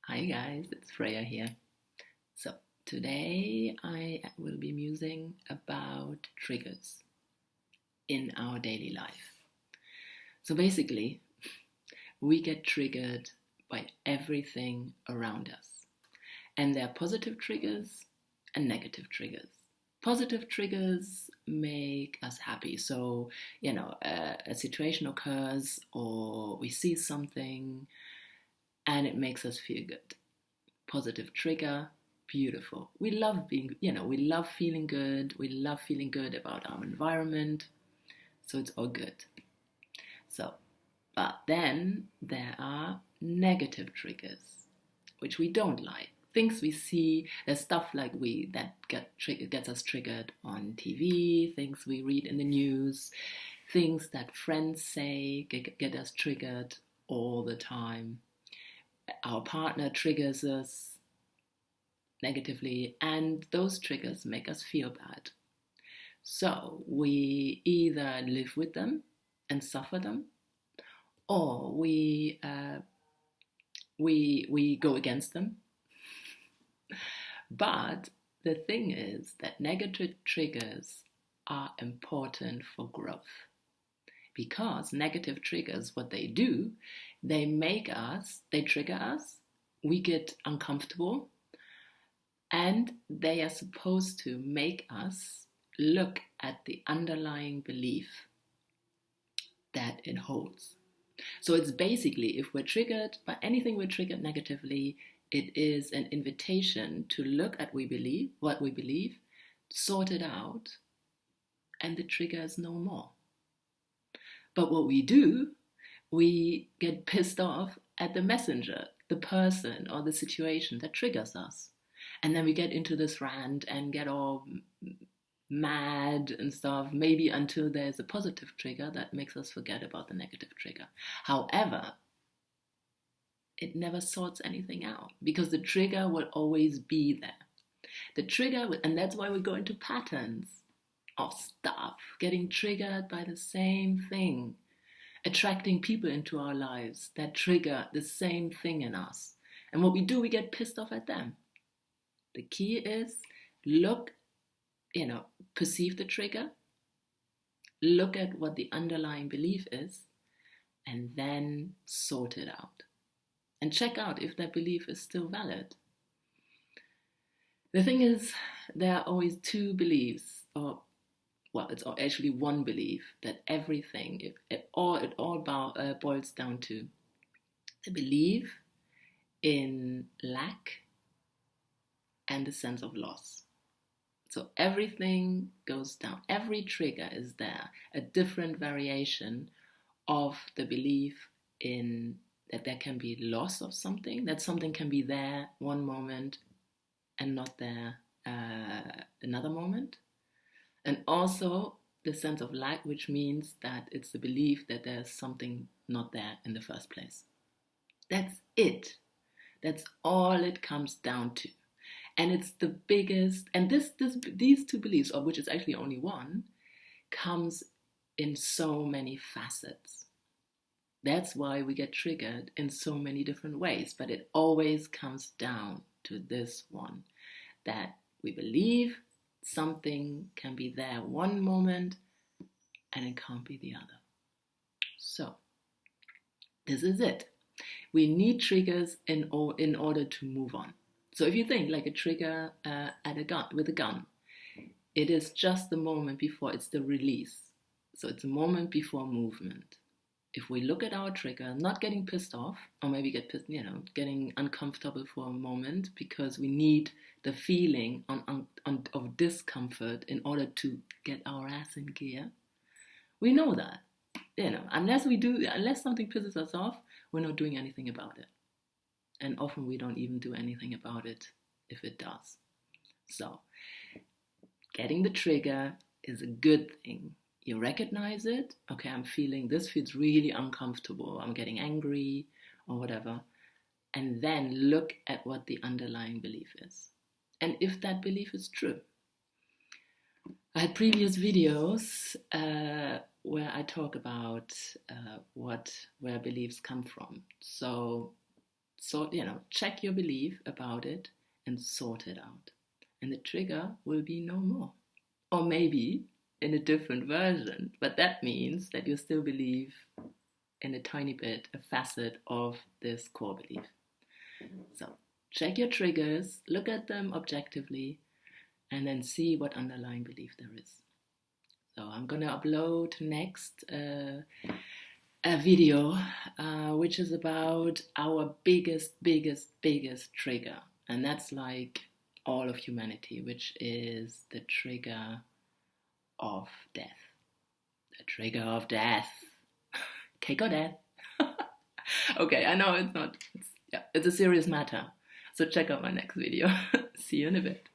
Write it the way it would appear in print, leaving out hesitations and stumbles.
Hi guys, it's Freya here. So today I will be musing about triggers in our daily life. So basically, we get triggered by everything around us. And there are positive triggers and negative triggers. Positive triggers make us happy. So, a situation occurs or we see something and it makes us feel good. Positive trigger, beautiful. We love we love feeling good. We love feeling good about our environment. So it's all good. So, but then there are negative triggers, which we don't like. Things we see, there's stuff like gets us triggered on TV, things we read in the news, things that friends say get us triggered all the time. Our partner triggers us negatively, and those triggers make us feel bad. So we either live with them and suffer them, or we go against them. But the thing is that negative triggers are important for growth, because negative triggers, what they do, they trigger us, we get uncomfortable, and they are supposed to make us look at the underlying belief that it holds. So it's basically, if we're triggered by anything, we're triggered negatively, it is an invitation to look at what we believe, sort it out, and the trigger is no more. But what we do, we get pissed off at the messenger, the person or the situation that triggers us. And then we get into this rant and get all mad and stuff, maybe until there's a positive trigger that makes us forget about the negative trigger. However, it never sorts anything out, because the trigger will always be there. And that's why we go into patterns of stuff, getting triggered by the same thing, attracting people into our lives that trigger the same thing in us. And what we do, we get pissed off at them. The key is perceive the trigger, look at what the underlying belief is, and then sort it out. And check out if that belief is still valid. The thing is, there are always two beliefs, it's actually one belief, that everything, it all boils down to the belief in lack and the sense of loss. So everything goes down. Every trigger is there, a different variation of the belief in that there can be loss of something, that something can be there one moment and not there another moment. And also the sense of lack, which means that it's the belief that there's something not there in the first place. That's it. That's all it comes down to. And it's the biggest, and these two beliefs, of which is actually only one, comes in so many facets. That's why we get triggered in so many different ways, but it always comes down to this one, that we believe something can be there one moment and it can't be the other. So this is it. We need triggers in order to move on. So if you think like a trigger with a gun, it is just the moment before, it's the release. So it's a moment before movement. If we look at our trigger, not getting pissed off, or maybe getting uncomfortable for a moment because we need the feeling of discomfort in order to get our ass in gear. We know that, unless something pisses us off, we're not doing anything about it. And often we don't even do anything about it if it does. So getting the trigger is a good thing. You recognize it. Okay, this feels really uncomfortable. I'm getting angry or whatever. And then look at what the underlying belief is. And if that belief is true. I had previous videos where I talk about where beliefs come from. So check your belief about it and sort it out. And the trigger will be no more. Or maybe in a different version, but that means that you still believe in a tiny bit, a facet of this core belief. So check your triggers, look at them objectively, and then see what underlying belief there is. So I'm going to upload next a video which is about our biggest trigger. And that's like all of humanity, which is the trigger of death. The trigger of death. Cake or death? Okay, I know it's not, it's a serious matter. So check out my next video. See you in a bit.